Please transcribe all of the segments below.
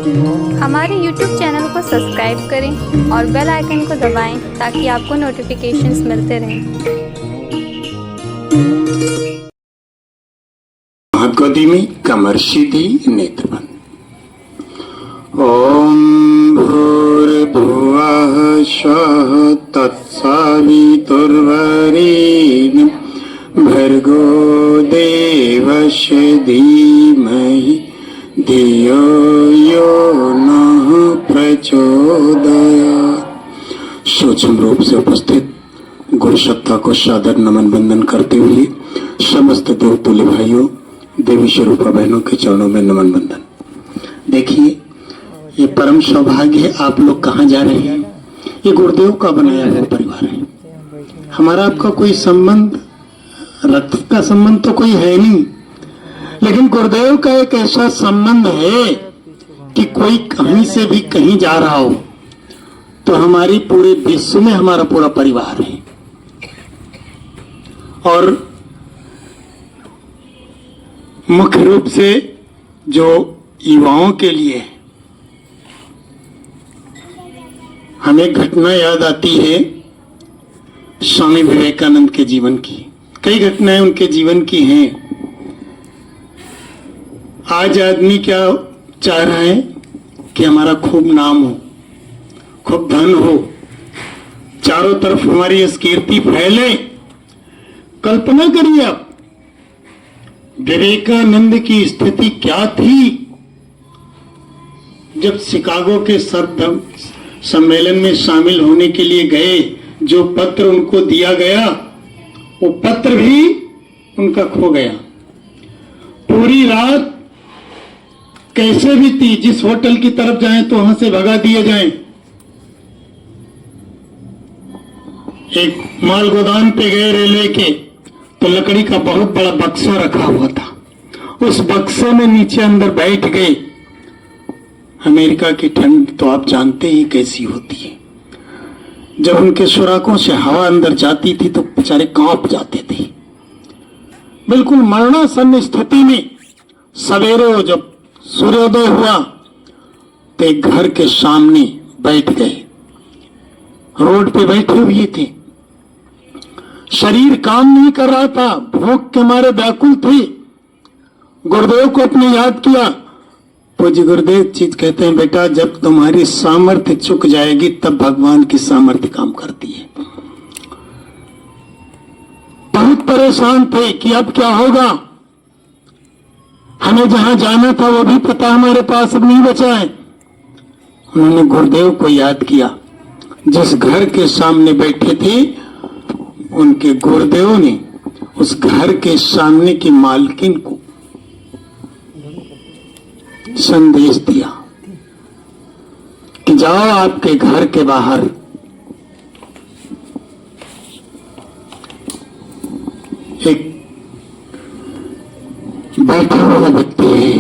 हमारे YouTube channel को subscribe करें और बेल आइकन को दबाएं ताकि आपको नोटिफिकेशंस मिलते रहें। महद्गति में कमर्शिति नेत्रबंध। ओम भूर्भुवः स्वः तत्सवितुर्वरेण्यं भर्गो देवस्य धीमहि धियो यो नः प्रचोदयात्। सूक्ष्म रूप से उपस्थित गुरु सत्ता को सादर नमन बंदन करते हुए समस्त देवतुल्य भाइयों, देवी स्वरूपा बहनों के चरणों में नमन बंदन। देखिए, ये परम सौभाग्य है। आप लोग कहाँ जा रहे हैं? ये गुरुदेव का बनाया हुआ परिवार है। हमारा आपका कोई संबंध, रक्त का संबंध तो कोई है नहीं, लेकिन गुरुदेव का एक ऐसा संबंध है कि कोई कहीं से भी कहीं जा रहा हो तो हमारी पूरे विश्व में हमारा पूरा परिवार है। और मुख्य रूप से जो युवाओं के लिए हमें घटना याद आती है स्वामी विवेकानंद के जीवन की। कई घटनाएं उनके जीवन की हैं। आज आदमी क्या चाह रहा है कि हमारा खूब नाम हो, खूब धन हो, चारों तरफ हमारी इस कीर्ति फैले। कल्पना करिए आप, विवेकानंद की स्थिति क्या थी जब शिकागो के सर्वधर्म सम्मेलन में शामिल होने के लिए गए। जो पत्र उनको दिया गया, वो पत्र भी उनका खो गया। पूरी रात कैसे बीती, जिस होटल की तरफ जाएं तो वहां से भगा दिए जाएं। एक माल गोदाम पे गए रेलवे के, तो लकड़ी का बहुत बड़ा बक्सा रखा हुआ था। उस बक्से में नीचे अंदर बैठ गए। अमेरिका की ठंड तो आप जानते ही कैसी होती है। जब उनके सुराखों से हवा अंदर जाती थी तो बेचारे कांप जाते थे। बिल्कुल मरणासन स्थिति में सवेरे जब सूर्योदय हुआ तो एक घर के सामने बैठ गए। रोड पे बैठे हुए थे, शरीर काम नहीं कर रहा था, भूख के मारे व्याकुल थे। गुरुदेव को अपने याद किया। पूज्य गुरुदेव चीज कहते हैं, बेटा जब तुम्हारी सामर्थ्य चुक जाएगी तब भगवान की सामर्थ्य काम करती है। बहुत परेशान थे कि अब क्या होगा। हमें जहां जाना था वो भी पता हमारे पास अब नहीं बचा है। उन्होंने गुरुदेव को याद किया। जिस घर के सामने बैठे थे, उनके गुरुदेव ने उस घर के सामने की मालकिन को संदेश दिया कि जाओ आपके घर के बाहर एक बैठा हुआ व्यक्ति है,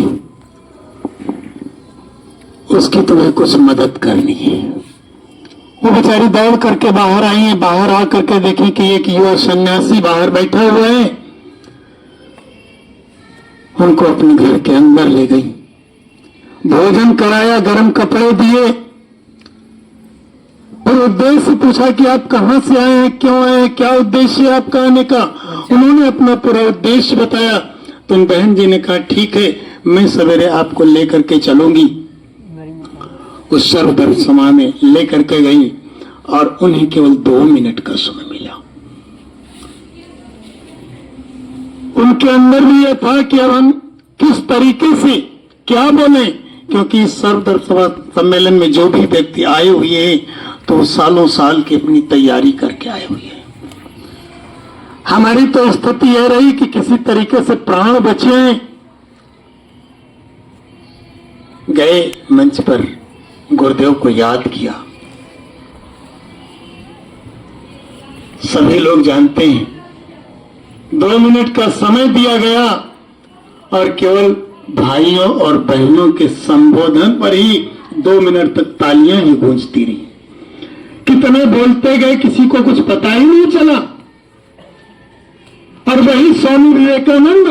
उसकी तुम्हें कुछ मदद करनी है। वो बेचारी दौड़ करके बाहर आई है। बाहर आ करके देखी कि एक युवा सन्यासी बाहर बैठा हुआ है। उनको अपने घर के अंदर ले गई, भोजन कराया, गर्म कपड़े दिए और उद्देश्य पूछा कि आप कहां से आए हैं, क्यों आए हैं, क्या उद्देश्य है आपका आने का। उन्होंने अपना पूरा उद्देश्य बताया। तो उन बहन जी ने कहा, ठीक है, मैं सवेरे आपको लेकर के चलूंगी। उस सर्वधर्म सभा में लेकर के गई और उन्हें केवल 2 मिनट का समय मिला। उनके अंदर भी यह था कि अब हम किस तरीके से क्या बोले, क्योंकि इस सर्वधर्म सभा सम्मेलन में जो भी व्यक्ति आए हुए हैं तो वो सालों साल की अपनी तैयारी करके आए हुए हैं। हमारी तो स्थिति यह रही कि किसी तरीके से प्राण बचे। गए मंच पर, गुरुदेव को याद किया। सभी लोग जानते हैं 2 मिनट का समय दिया गया और केवल भाइयों और बहनों के संबोधन पर ही 2 मिनट तक तालियां ही गूंजती रही। कितने बोलते गए, किसी को कुछ पता ही नहीं चला। और वही स्वामी विवेकानंद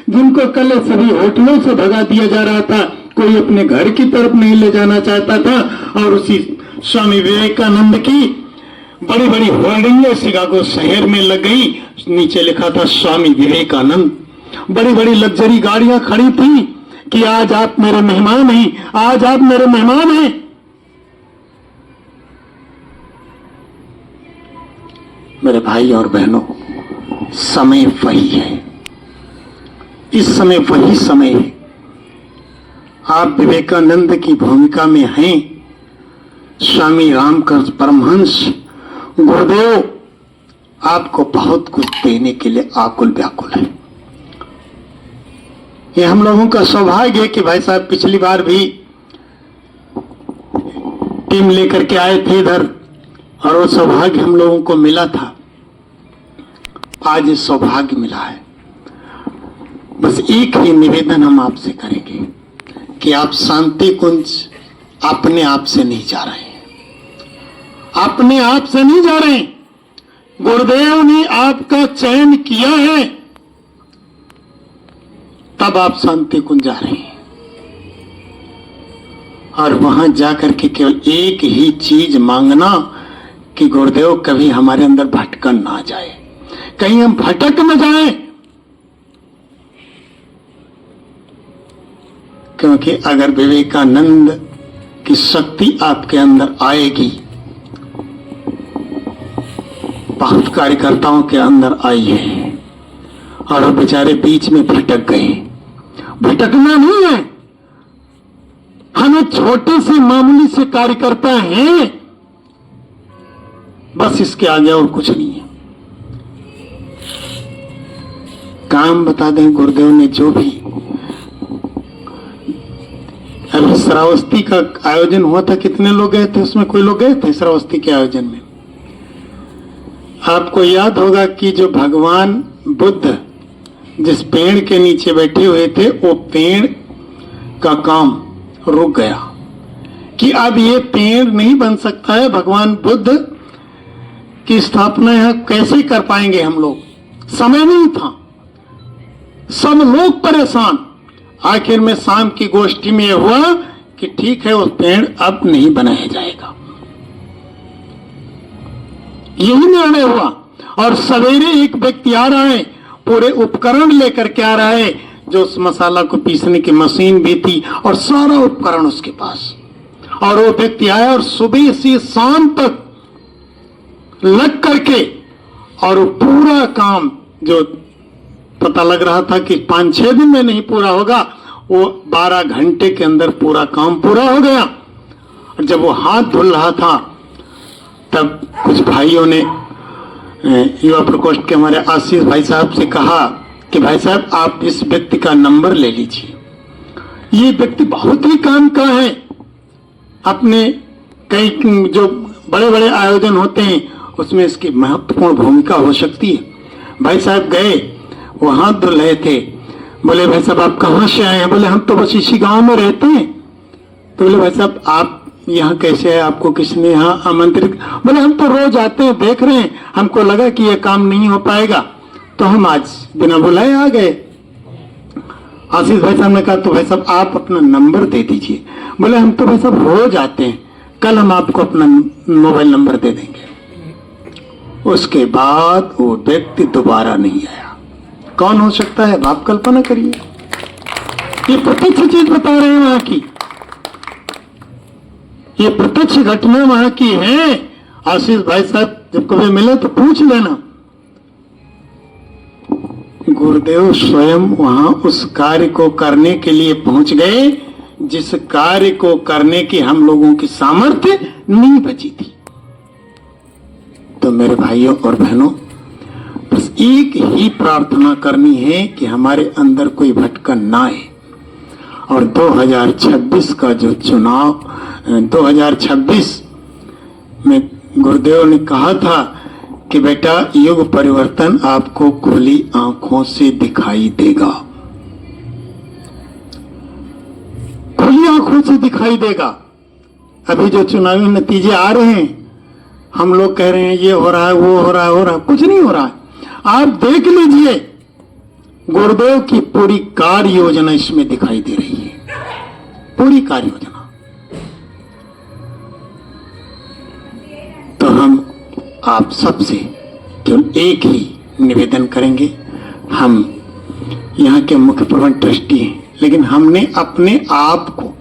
जिनको कल सभी होटलों से भगा दिया जा रहा था, कोई अपने घर की तरफ नहीं ले जाना चाहता था। और उसी स्वामी विवेकानंद की बड़ी बड़ी होर्डिंगें शिकागो शहर में लग गई, नीचे लिखा था स्वामी विवेकानंद। बड़ी बड़ी लग्जरी गाड़ियां खड़ी थी कि आज आप मेरे मेहमान हैं, आज आप मेरे मेहमान हैं। मेरे भाई और बहनों, समय वही है, इस समय वही समय है। आप विवेकानंद की भूमिका में हैं। स्वामी रामकृष्ण परमहंस गुरुदेव आपको बहुत कुछ देने के लिए आकुल व्याकुल है। ये हम लोगों का सौभाग्य है कि भाई साहब पिछली बार भी टीम लेकर के आए थे इधर, और वो सौभाग्य हम लोगों को मिला था। आज ये सौभाग्य मिला है। बस एक ही निवेदन हम आपसे करेंगे कि आप शांति कुंज अपने आप से नहीं जा रहे हैं, अपने आप से नहीं जा रहे हैं। गुरुदेव ने आपका चयन किया है, तब आप शांति कुंज जा रहे हैं। और वहां जाकर के केवल एक ही चीज मांगना कि गुरुदेव कभी हमारे अंदर भटकन ना जाए, कहीं हम भटक न जाए। क्योंकि अगर विवेकानंद की शक्ति आपके अंदर आएगी, बहुत कार्यकर्ताओं के अंदर आई है और वो बेचारे बीच में भटक गए। भटकना नहीं है, हम एक छोटे से मामूली से कार्यकर्ता हैं, बस इसके आगे और कुछ नहीं है। काम बता दें गुरुदेव ने जो भी, अभी श्रावस्ती का आयोजन हुआ था, कितने लोग गए थे उसमें? कोई लोग गए थे श्रावस्ती के आयोजन में? आपको याद होगा कि जो भगवान बुद्ध जिस पेड़ के नीचे बैठे हुए थे, वो पेड़ का काम रुक गया कि अब ये पेड़ नहीं बन सकता है। भगवान बुद्ध की स्थापना यहां कैसे कर पाएंगे हम लोग? समय नहीं था, सब लोग परेशान। आखिर में शाम की गोष्ठी में यह हुआ कि ठीक है, वो पेड़ अब नहीं बनाया जाएगा, यही निर्णय हुआ। और सवेरे एक व्यक्ति आ रहा है, पूरे उपकरण लेकर के आ रहा है, जो उस मसाला को पीसने की मशीन भी थी और सारा उपकरण उसके पास। और वो व्यक्ति आया और सुबह से शाम तक लग करके, और वो पूरा काम जो पता लग रहा था कि 5-6 दिन में नहीं पूरा होगा, वो 12 घंटे के अंदर पूरा काम पूरा हो गया। और जब वो हाथ धुल रहा था, तब कुछ भाइयों ने युवा प्रकोष्ठ के हमारे आशीष भाई साहब से कहा कि भाई साहब आप इस व्यक्ति का नंबर ले लीजिए, ये व्यक्ति बहुत ही काम का है, अपने कई जो बड़े बड़े आयोजन होते हैं उसमें इसकी महत्वपूर्ण भूमिका हो सकती है। भाई साहब गए, वो हाथ धुल रहे थे। बोले भाई साहब आप कहाँ से आए हैं? बोले हम तो बस इसी गांव में रहते हैं। तो बोले भाई साहब आप यहाँ कैसे है, आपको किसने यहाँ आमंत्रित? बोले हम तो रोज आते हैं, देख रहे हैं, हमको लगा कि यह काम नहीं हो पाएगा तो हम आज बिना बुलाए आ गए। आशीष भाई साहब ने कहा तो भाई साहब आप अपना नंबर दे दीजिए। बोले हम तो भाई साहब रोज आते हैं, कल हम आपको अपना मोबाइल नंबर दे देंगे। उसके बाद वो व्यक्ति दोबारा नहीं आया। कौन हो सकता है? आप कल्पना करिए। ये प्रत्यक्ष चीज बता रहे हैं वहां की, ये प्रत्यक्ष घटना वहां की है। आशीष भाई साहब जब कभी मिले तो पूछ लेना। गुरुदेव स्वयं वहां उस कार्य को करने के लिए पहुंच गए जिस कार्य को करने की हम लोगों की सामर्थ्य नहीं बची थी। तो मेरे भाइयों और बहनों, बस एक ही प्रार्थना करनी है कि हमारे अंदर कोई भटकन ना आए। और 2026 का जो चुनाव, 2026 में गुरुदेव ने कहा था कि बेटा युग परिवर्तन आपको खुली आंखों से दिखाई देगा, खुली आंखों से दिखाई देगा। अभी जो चुनावी नतीजे आ रहे हैं, हम लोग कह रहे हैं ये हो रहा है, वो हो रहा है, हो रहा है, कुछ नहीं हो रहा है। आप देख लीजिए, गुरुदेव की पूरी कार्य योजना इसमें दिखाई दे रही है। पूरी कार्य योजना। तो हम आप सबसे केवल एक ही निवेदन करेंगे। हम यहाँ के मुख्य प्रबंध ट्रस्टी हैं, लेकिन हमने अपने आप को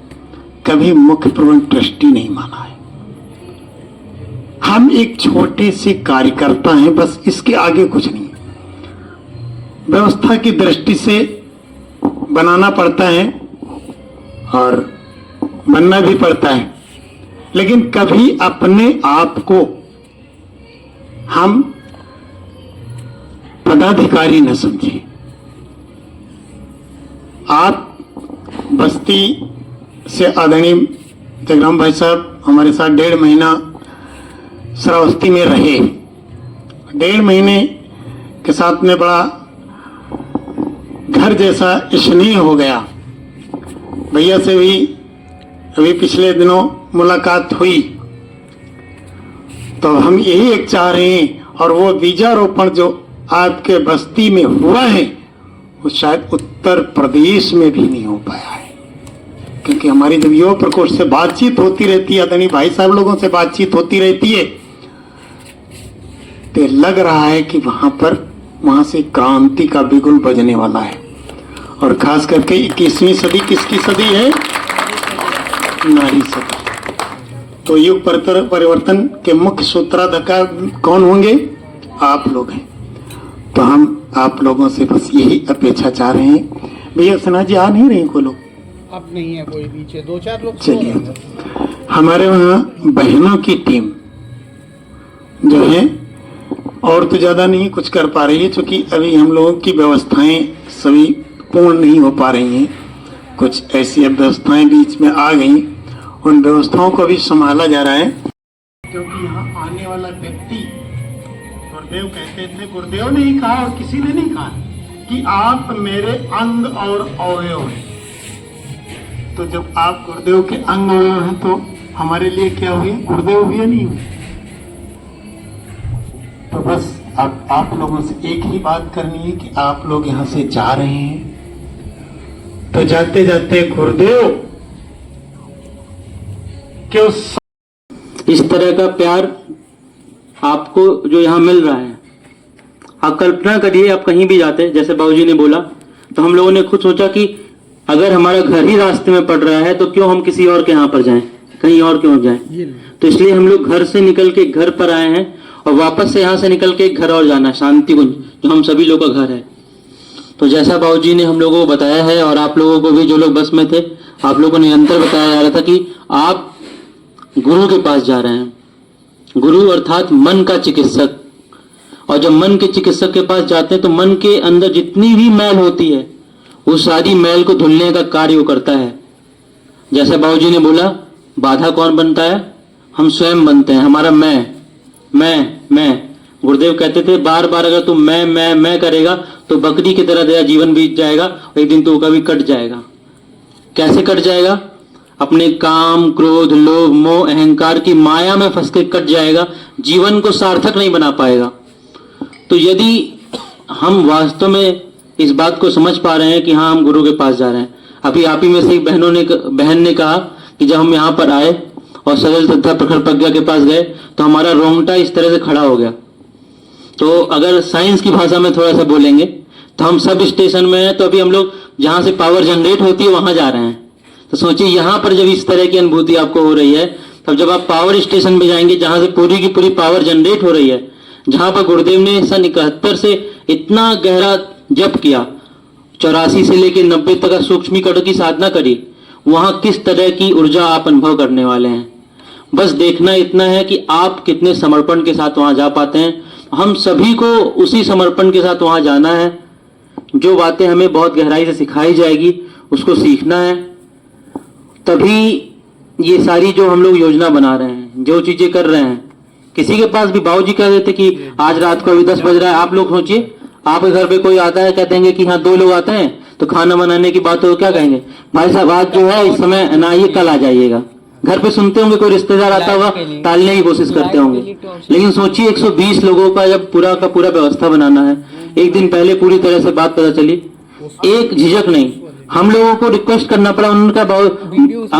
कभी मुख्य प्रबंध ट्रस्टी नहीं माना है। हम एक छोटे से कार्यकर्ता हैं, बस इसके आगे कुछ नहीं। व्यवस्था की दृष्टि से बनाना पड़ता है और बनना भी पड़ता है, लेकिन कभी अपने आप को हम पदाधिकारी न समझें। आप बस्ती से आदरणीय जगराम भाई साहब हमारे साथ 1.5 महीना श्रावस्ती में रहे। 1.5 महीने के साथ में बड़ा घर जैसा स्नेह हो गया। भैया से भी अभी पिछले दिनों मुलाकात हुई। तो हम यही एक चाह रहे हैं, और वो बीजारोपण जो आपके बस्ती में हुआ है वो शायद उत्तर प्रदेश में भी नहीं हो पाया है, क्योंकि हमारी जब युवा प्रकोष्ठ से बातचीत होती रहती है, आदरणीय भाई साहब लोगों से बातचीत होती रहती है, तो लग रहा है कि वहां से क्रांति का बिगुल बजने वाला है। और खास करके 21वीं सदी किसकी सदी है? नारी सदी। तो युग परिवर्तन के मुख्य सूत्रधार कौन होंगे? आप लोग हैं। तो हम आप लोगों से बस यही अपेक्षा चाह रहे हैं। भैया सिन्हा जी आ नहीं रहे को लोग? अब नहीं है कोई, पीछे 2-4 लोग। चलिए, हमारे वहाँ बहनों की टीम जो है और तो ज्यादा नहीं कुछ कर पा रही है, क्योंकि अभी हम लोगों की व्यवस्थाएं सभी पूर्ण नहीं हो पा रही हैं। कुछ ऐसी व्यवस्थाएं बीच में आ गई, उन व्यवस्थाओं को भी संभाला जा रहा है। क्योंकि यहाँ आने वाला व्यक्ति, गुरुदेव कहते थे, गुरुदेव ने ही कहा और किसी ने नहीं कहा कि आप मेरे अंग और अवयव हैं। तो जब आप गुरुदेव के अंग अवयव हैं तो हमारे लिए क्या हुए? गुरुदेव हुए नहीं हुए। तो बस अब आप लोगों से एक ही बात करनी है कि आप लोग यहाँ से जा रहे हैं तो जाते जाते गुरुदेव के इस तरह का प्यार आपको जो यहाँ मिल रहा है, आप कल्पना करिए, आप कहीं भी जाते, जैसे बाबूजी ने बोला, तो हम लोगों ने खुद सोचा कि अगर हमारा घर ही रास्ते में पड़ रहा है तो क्यों हम किसी और के यहाँ पर जाएं, कहीं और क्यों जाएं। तो इसलिए हम लोग घर से निकल के घर पर आए हैं और वापस से यहाँ से निकल के एक घर और जाना, शांति कुंज, जो हम सभी लोग का घर है। तो जैसा बाबूजी ने हम लोगों को बताया है और आप लोगों को भी, जो लोग बस में थे, आप लोगों को निरंतर बताया जा रहा था कि आप गुरु के पास जा रहे हैं। गुरु अर्थात मन का चिकित्सक। और जब मन के चिकित्सक के पास जाते हैं तो मन के अंदर जितनी भी मैल होती है वो सारी मैल को धुलने का कार्य वो करता है। जैसा बाबूजी ने बोला, बाधा कौन बनता है? हम स्वयं बनते हैं। हमारा मैं गुरुदेव कहते थे, बार बार अगर तू मैं करेगा तो बकरी की तरह तेरा जीवन बीत जाएगा, एक दिन तो कभी कट जाएगा। कैसे कट जाएगा? अपने काम, क्रोध, लोभ, मोह, अहंकार की माया में फंस के कट जाएगा, जीवन को सार्थक नहीं बना पाएगा। तो यदि हम वास्तव में इस बात को समझ पा रहे हैं कि हाँ, हम गुरु के पास जा रहे हैं। अभी आप ही में से एक बहन ने कहा कि जब हम यहाँ पर आए और सरल श्रद्धा प्रखर प्रज्ञा के पास गए तो हमारा रोंगटा इस तरह से खड़ा हो गया। तो अगर साइंस की भाषा में थोड़ा सा बोलेंगे तो हम सब स्टेशन में हैं, तो अभी हम लोग जहाँ से पावर जनरेट होती है वहां जा रहे हैं। तो सोचिए, यहाँ पर जब इस तरह की अनुभूति आपको हो रही है, तब जब आप पावर स्टेशन में जाएंगे जहां से पूरी की पूरी पावर जनरेट हो रही है, जहां पर गुरुदेव ने सन 71 से इतना गहरा जप किया, 84 से लेकर 90 तक सूक्ष्मीकरण की साधना करी, वहां किस तरह की ऊर्जा आप अनुभव करने वाले हैं। बस देखना इतना है कि आप कितने समर्पण के साथ वहां जा पाते हैं। हम सभी को उसी समर्पण के साथ वहां जाना है। जो बातें हमें बहुत गहराई से सिखाई जाएगी उसको सीखना है। तभी ये सारी जो हम लोग योजना बना रहे हैं, जो चीजें कर रहे हैं, किसी के पास भी बाबूजी कह देते कि आज रात को अभी 10 बज रहा है, आप लोग सोचिए, आपके घर पे कोई आता है, कहते हैं कि हाँ 2 लोग आते हैं, तो खाना बनाने की बात हो, क्या कहेंगे? भाई साहब आज जो है इस समय ना आइए, कल आ जाइएगा। घर पे सुनते होंगे कोई रिश्तेदार आता होगा, टालने की कोशिश करते होंगे। लेकिन सोचिए 120 लोगों का जब पूरा का पूरा व्यवस्था बनाना है, एक दिन पहले पूरी तरह से बात पता चली, एक झिझक नहीं, हम लोगों को रिक्वेस्ट करना पड़ा।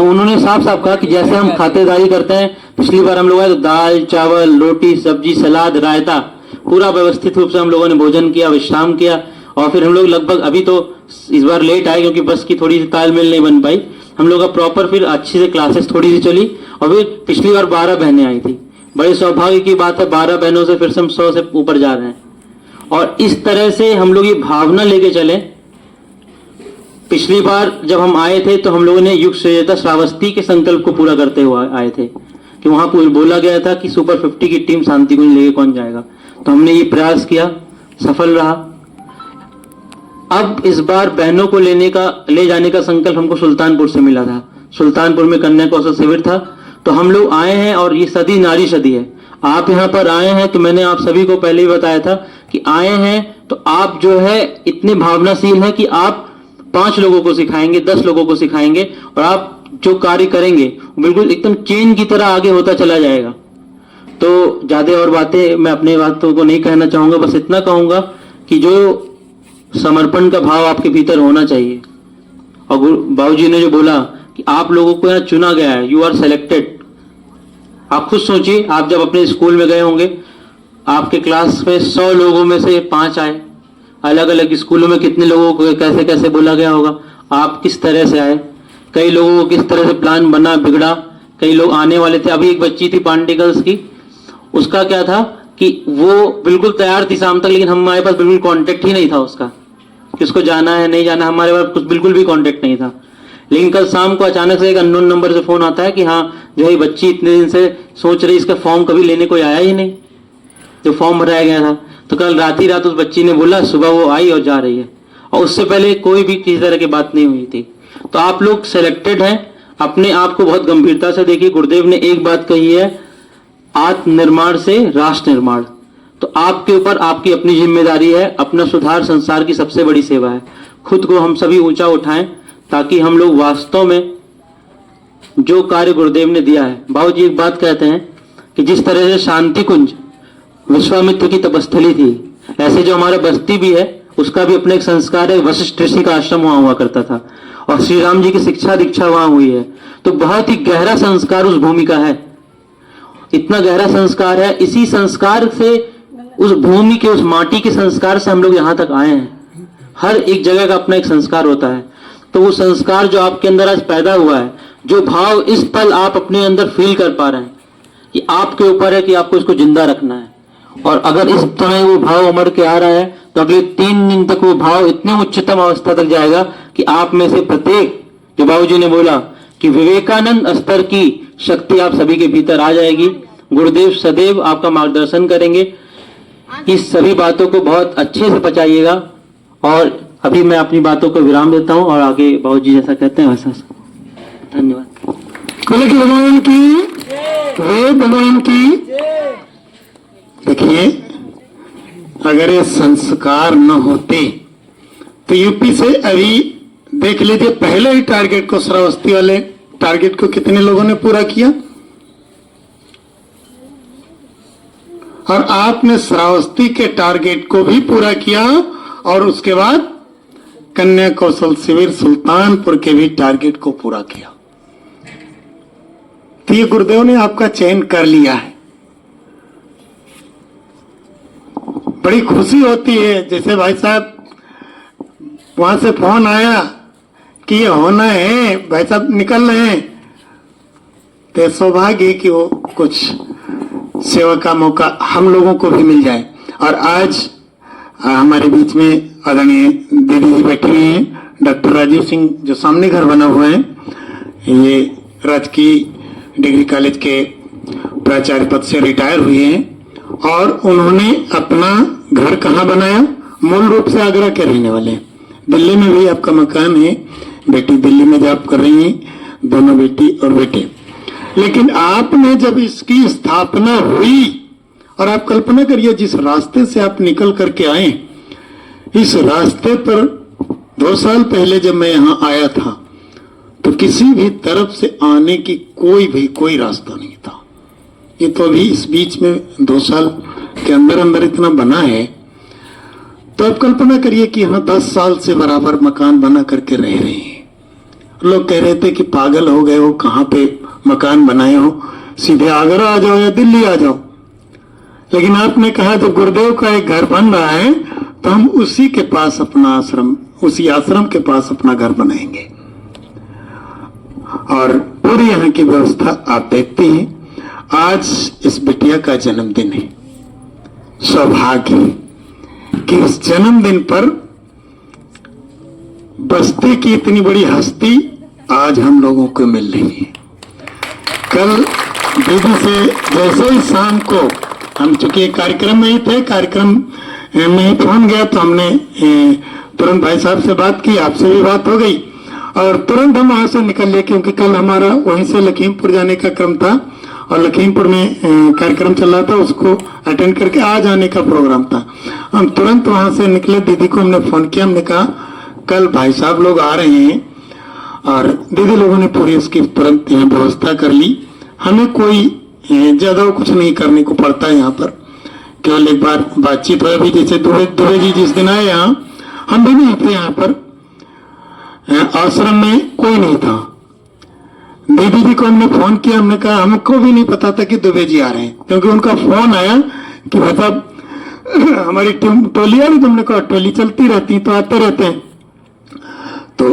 उन्होंने साफ साफ कहा कि जैसे हम खातेदारी करते हैं, पिछली बार हम लोग आए तो दाल चावल रोटी सब्जी सलाद रायता पूरा व्यवस्थित रूप से हम लोगों ने भोजन किया, विश्राम किया। और फिर हम लोग लगभग अभी तो इस बार लेट आए क्योंकि बस की थोड़ी सी तालमेल नहीं बन पाई। हम लोग का प्रॉपर फिर अच्छी से क्लासेस थोड़ी सी चली। और फिर पिछली बार 12 बहनें आई थी। बड़े सौभाग्य की बात है, 12 बहनों से फिर से हम 100 से ऊपर जा रहे हैं। और इस तरह से हम लोग ये भावना लेके चले। पिछली बार जब हम आए थे तो हम लोगों ने युग श्रेयता श्रावस्ती के संकल्प को पूरा करते हुए आए थे कि वहां बोला गया था कि सुपर 50 की टीम शांति कुंज लेके कौन जाएगा। तो हमने ये प्रयास किया, सफल रहा। अब इस बार बहनों को ले जाने का संकल्प हमको सुल्तानपुर से मिला था। सुल्तानपुर में कन्या कौशल शिविर था। तो हम लोग आए हैं और ये सदी नारी सदी है। आप यहाँ पर आए हैं तो मैंने आप सभी को पहले ही बताया था कि आए हैं तो आप जो है इतने भावनाशील है कि आप 5 लोगों को सिखाएंगे, 10 लोगों को सिखाएंगे और आप जो कार्य करेंगे बिल्कुल एकदम चेन की तरह आगे होता चला जाएगा। तो ज्यादा और बातें मैं अपने बातों को नहीं कहना चाहूंगा, बस इतना कहूंगा कि जो समर्पण का भाव आपके भीतर होना चाहिए। और बाबूजी ने जो बोला कि आप लोगों को यहाँ चुना गया है, यू आर सेलेक्टेड। आप खुद सोचिए, आप जब अपने स्कूल में गए होंगे, आपके क्लास में 100 लोगों में से 5 आए। अलग अलग स्कूलों में कितने लोगों को कैसे कैसे बोला गया होगा, आप किस तरह से आए। कई लोगों को किस तरह से प्लान बना बिगड़ा, कई लोग आने वाले थे। अभी एक बच्ची थी पांडे गर्ल्स की, उसका क्या था कि वो बिल्कुल तैयार थी शाम तक, लेकिन हमारे पास बिल्कुल कांटेक्ट ही नहीं था उसका कि उसको जाना है नहीं जाना, हमारे पास कुछ बिल्कुल भी कांटेक्ट नहीं था। लेकिन कल शाम को अचानक से एक अननोन नंबर से फोन आता है कि हाँ जो है बच्ची इतने दिन से सोच रही, इसका फॉर्म कभी लेने कोई आया ही नहीं, जो फॉर्म भराया गया था। तो कल रात ही रात उस बच्ची ने बोला, सुबह वो आई और जा रही है। और उससे पहले कोई भी किसी तरह की बात नहीं हुई थी। तो आप लोग सिलेक्टेड हैं, अपने आप को बहुत गंभीरता से देखिए। गुरुदेव ने एक बात कही है, आत्मनिर्माण से राष्ट्र निर्माण। तो आपके ऊपर आपकी अपनी जिम्मेदारी है। अपना सुधार संसार की सबसे बड़ी सेवा है। खुद को हम सभी ऊंचा उठाएं ताकि हम लोग वास्तव में जो कार्य गुरुदेव ने दिया है। बाबूजी एक बात कहते हैं कि जिस तरह से शांति कुंज विश्वामित्र की तपस्थली थी, ऐसे जो हमारा बस्ती भी है उसका भी अपना एक संस्कार है। वशिष्ठ ऋषि का आश्रम वहां हुआ करता था और श्री राम जी की शिक्षा दीक्षा वहां हुई है। तो बहुत ही गहरा संस्कार उस भूमि का है, इतना गहरा संस्कार है। इसी संस्कार से, उस भूमि के, उस माटी के संस्कार से हम लोग यहाँ तक आए हैं। हर एक जगह का अपना एक संस्कार होता है। तो वो संस्कार जो आपके अंदर आज पैदा हुआ है, जो भाव इस पल आप अपने अंदर फील कर पा रहे हैं, ये आपके ऊपर है कि आपको इसको जिंदा रखना है। और अगर इस तरह वो भाव उमड़ के आ रहा है तो अगले 3 दिन तक वो भाव इतने उच्चतम अवस्था तक जाएगा कि आप में से प्रत्येक, जो बाबूजी ने बोला कि विवेकानंद स्तर की शक्ति आप सभी के भीतर आ जाएगी। गुरुदेव सदैव आपका मार्गदर्शन करेंगे। इस सभी बातों को बहुत अच्छे से पचाइएगा। और अभी मैं अपनी बातों को विराम देता हूं और आगे बाबूजी जैसा कहते हैं वैसा। धन्यवाद। कलकी भगवान की, वेद भगवान की। देखिए, अगर ये संस्कार न होते तो यूपी से अभी देख लीजिए, पहले ही टारगेट को, श्रावस्ती वाले टारगेट को कितने लोगों ने पूरा किया। और आपने श्रावस्ती के टारगेट को भी पूरा किया और उसके बाद कन्या कौशल शिविर सुल्तानपुर के भी टारगेट को पूरा किया। तो ये गुरुदेव ने आपका चयन कर लिया है। बड़ी खुशी होती है। जैसे भाई साहब वहां से फोन आया कि ये होना है, भाई साहब निकल रहे हैं, तो सौभाग्य है कि वो कुछ सेवा का मौका हम लोगों को भी मिल जाए। और आज हमारे बीच में आदरणीय दीदी जी बैठे हुए हैं, डॉक्टर राजीव सिंह, जो सामने घर बना हुआ है, ये राजकीय डिग्री कॉलेज के प्राचार्य पद से रिटायर हुए हैं। और उन्होंने अपना घर कहाँ बनाया, मूल रूप से आगरा के रहने वाले हैं। दिल्ली में भी आपका मकान है, बेटी दिल्ली में जॉब कर रही है, दोनों बेटी और बेटे। लेकिन आपने जब इसकी स्थापना हुई, और आप कल्पना करिए जिस रास्ते से आप निकल करके आए, इस रास्ते पर 2 साल पहले जब मैं यहाँ आया था तो किसी भी तरफ से आने की कोई रास्ता नहीं था। ये तो अभी इस बीच में 2 साल के अंदर अंदर इतना बना है। तो आप कल्पना करिए कि यहाँ 10 साल से बराबर मकान बना करके रह रहे हैं। लोग कह रहे थे कि पागल हो गए हो, कहाँ पे मकान बनाए हो, सीधे आगरा आ जाओ या दिल्ली आ जाओ। लेकिन आपने कहा जब गुरुदेव का एक घर बन रहा है तो हम उसी के पास अपना आश्रम, उसी आश्रम के पास अपना घर बनाएंगे। और पूरी यहाँ की व्यवस्था आप देखते हैं। आज इस बिटिया का जन्मदिन है। सौभाग्य कि इस जन्मदिन पर बस्ती की इतनी बड़ी हस्ती आज हम लोगों को मिल रही है। कल दीदी से जैसे ही शाम को हम चूंकि कार्यक्रम में ही थे, कार्यक्रम में ही फोन गया तो हमने तुरंत भाई साहब से बात की, आपसे भी बात हो गई और तुरंत हम वहां से निकल लिए, क्योंकि कल हमारा वहीं से लखीमपुर जाने का क्रम था और लखीमपुर में कार्यक्रम चल रहा था, उसको अटेंड करके आज आने का प्रोग्राम था। हम तुरंत वहां से निकले, दीदी को हमने फोन किया, हमने कहा कल भाई साहब लोग आ रहे हैं और दीदी लोगों ने पूरी इसकी तुरंत यहाँ व्यवस्था कर ली। हमें कोई ज्यादा कुछ नहीं करने को पड़ता है यहाँ पर, केवल एक बार बातचीत हुई। अभी जैसे दुबे जी जिस दिन आए यहाँ, हम भी नहीं थे यहाँ पर, आश्रम में कोई नहीं था। दीदी जी को हमने फोन किया, हमने कहा हमको भी नहीं पता था कि दुबे जी आ रहे हैं, क्योंकि उनका फोन आया कि भाई साहब हमारी टोली आ रही। तुमने कहा टोली चलती रहती तो आते रहते हैं। तो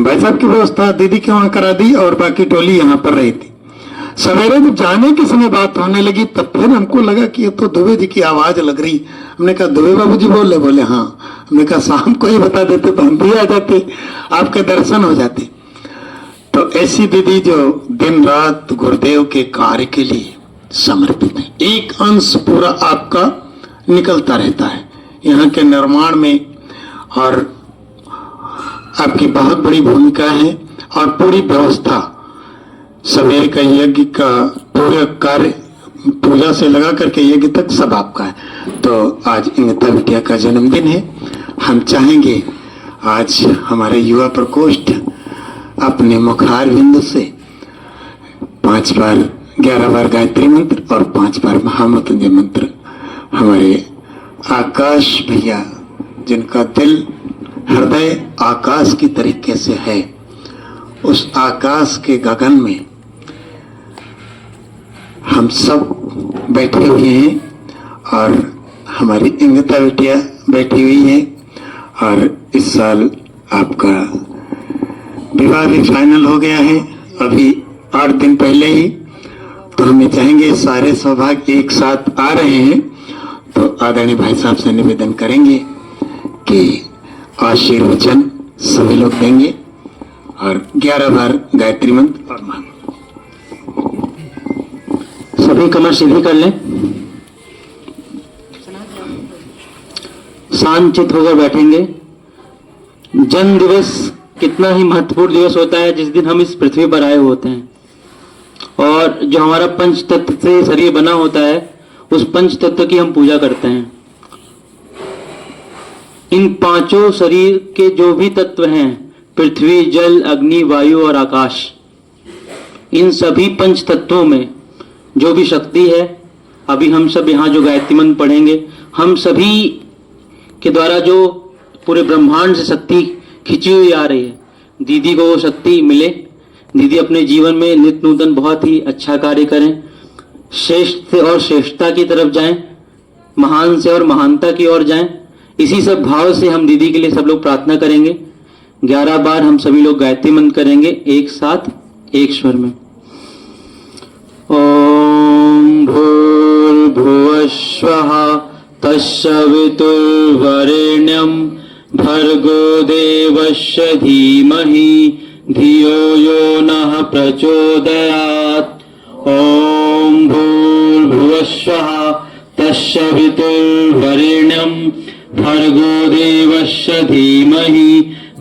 भाई साहब की व्यवस्था दीदी के वहां करा दी और बाकी टोली यहाँ पर रही थी। सवेरे जब जाने के समय बात होने लगी तब फिर हमको लगा कि ये तो दुबे जी की आवाज लग रही। हमने कहा दुबे बाबू जी बोले? बोले हाँ। हमने कहा शाम को ही बता देते तो हम भी आ जाते, आपके दर्शन हो जाते। तो ऐसी दीदी जो दिन रात गुरुदेव के कार्य के लिए समर्पित है, एक अंश पूरा आपका निकलता रहता है यहाँ के निर्माण में, और आपकी बहुत बड़ी भूमिका है। और पूरी व्यवस्था, सवेरे का यज्ञ का पूरा कार्य, पूजा से लगा करके यज्ञ तक सब आपका है। तो आज इंगिता बिटिया का जन्मदिन है। हम चाहेंगे आज हमारे युवा प्रकोष्ठ अपने मुखार बिंदु से 5 बार 11 बार गायत्री मंत्र और 5 बार महामृत्युंजय मंत्र हमारे आकाश भैया, जिनका दिल हृदय आकाश की तरीके से है, उस आकाश के गगन में हम सब बैठे हुए हैं और हमारी इंगिता बिटिया बैठी हुई है। और इस साल आपका विवाह भी फाइनल हो गया है अभी 8 दिन पहले ही। तो हम ये चाहेंगे सारे सौभाग्य एक साथ आ रहे हैं, तो आदरणीय भाई साहब से निवेदन करेंगे कि आशीर्वचन सभी लोग देंगे और 11 बार गायत्री मंत्र और महामंत्र। सभी कमर सीधी कर लें, शांत होकर बैठेंगे। जन्म दिवस कितना ही महत्वपूर्ण दिवस होता है जिस दिन हम इस पृथ्वी पर आए होते हैं, और जो हमारा पंच तत्व से शरीर बना होता है उस पंच तत्व की हम पूजा करते हैं। इन 5 शरीर के जो भी तत्व हैं, पृथ्वी, जल, अग्नि, वायु और आकाश, इन सभी पंच तत्वों में जो भी शक्ति है, अभी हम सब यहाँ जो गायत्री मंत्र पढ़ेंगे, हम सभी के द्वारा जो पूरे ब्रह्मांड से शक्ति खिंची हुई आ रही है, दीदी को वो शक्ति मिले। दीदी अपने जीवन में नित्य नूतन बहुत ही अच्छा कार्य करें, श्रेष्ठ से और श्रेष्ठता की तरफ जाएं, महान से और महानता की ओर जाएं। इसी सब भाव से हम दीदी के लिए सब लोग प्रार्थना करेंगे। 11 बार हम सभी लोग गायत्री मंत्र करेंगे एक साथ, एक स्वर में। ओम भूर्भुवः स्वः तत्सवितुर्वरेण्यं भर्गो देवस्य धीमहि धियो यो नः प्रचोदयात्। ओम भूर्भुवः स्वः तत्सवितुर्वरेण्यं भर्गो देवस्य धीमहि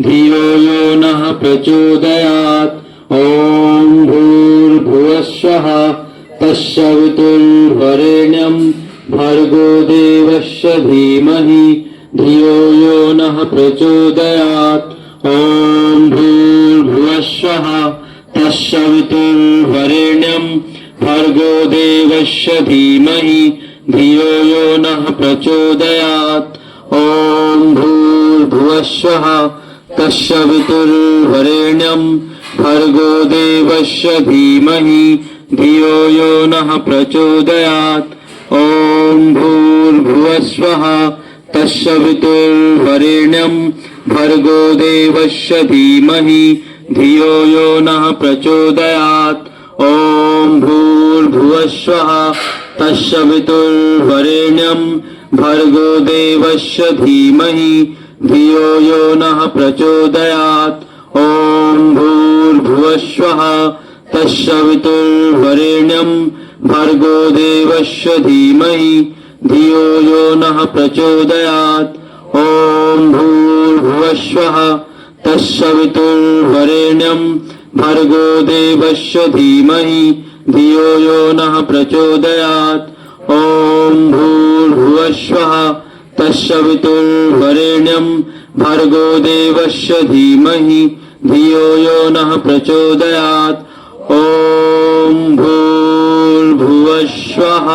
धियो यो नः प्रचोदयात्। ओम भूर्भुवः स्वः तत्सवितुर्वरेण्यं भर्गो देवस्य धीमहि धियो यो नः प्रचोदयात्। ओम भूर्भुवः स्वः तत्सवितुर्वरेण्यं भर्गो देवस्य धीमहि धियो यो नः प्रचोदयात्। ओम भुवस्वः तस्य वितुर्वरेण्यं भर्गो देवस्य धीमहि धियो यो नः प्रचोदयात्। ॐ भूर्भुवस्वः तस्य वितुर्वरेण्यं भर्गो देवस्य धीमहि धियो यो नः प्रचोदयात्। ॐ भूर्भुवस्वः तस्य वितुर्वरेण्यं भर्गो देवस्य धीमहि धियो यो नः प्रचोदयात्। ॐ भूर्भुवस्वः तस्य वितुर्वरेण्यं भर्गो देवस्य धीमहि धियो यो नः प्रचोदयात्। ॐ भूर्भुवस्वः तस्य वितुर्वरेण्यं भर्गो देवस्य धीमहि धियो यो नः प्रचोदयात्। ॐ भूर्भुवस्वः तस्य वितुर्वरेण्यं भर्गो देवस्य धीमहि धियो यो नः प्रचोदयात्। ॐ भूर्भुवस्वः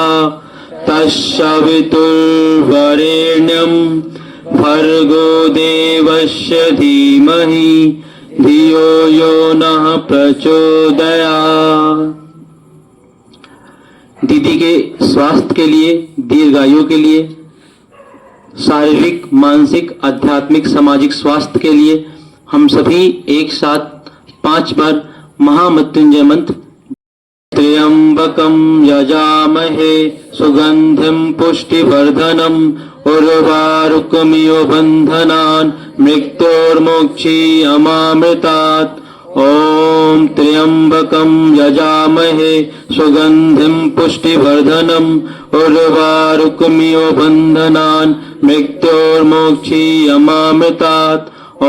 तस्य वितुर्वरेण्यं भर्गो देवस्य धीमहि धियो यो नः प्रचोदयात्। दीदी के स्वास्थ्य के लिए, दीर्घायु के लिए, शारीरिक, मानसिक, आध्यात्मिक, सामाजिक स्वास्थ्य के लिए हम सभी एक साथ 5 बार महामृत्युंजय मंत्र त्र्यंबकं यजामहे सुगंधिं पुष्टिवर्धनम् उर्वारुकमिव बन्धनान् मृत्योर्मोक्षीयमामृतात्। ॐ त्र्यंबकं यजामहे सुगंधिं पुष्टिवर्धनम् उर्वारुकमिव बन्धनान् मृत्योर्मोक्षीयमामृतात्। ॐ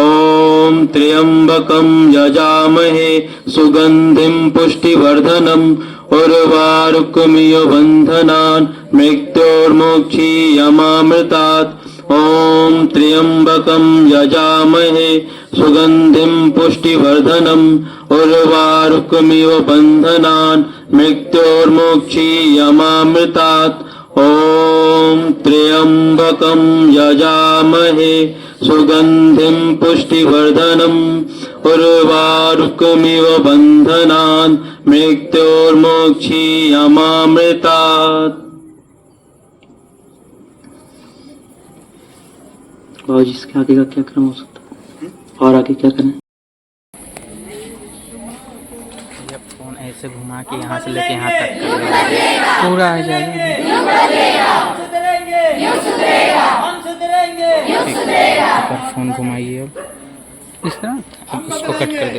त्र्यंबकं यजामहे सुगंधिं पुष्टिवर्धनम् उर्वारुकमिव बन्धनान् मृत्योर्मोक्षीयमामृतात्। ॐ त्र्यंबकं यजामहे सुगंधिं पुष्टिवर्धनम् उर्वारुकमिव बन्धनान् मृत्योर्मोक्षीयमामृतात्। ॐ त्र्यंबकं यजामहे सुगंधिं पुष्टिवर्धनम् उर्वारुकमिव बन्धनान् मृत्योर्मोक्षीयमामृतात्। और इसके आगे का क्या क्रम हो सकता है और आगे क्या करें? ये फोन ऐसे घुमा के यहाँ से लेके यहाँ तक पूरा आ जाएगा। ठीक है, फोन घुमाइए अब इस तरह, अब इसको कट कर दे।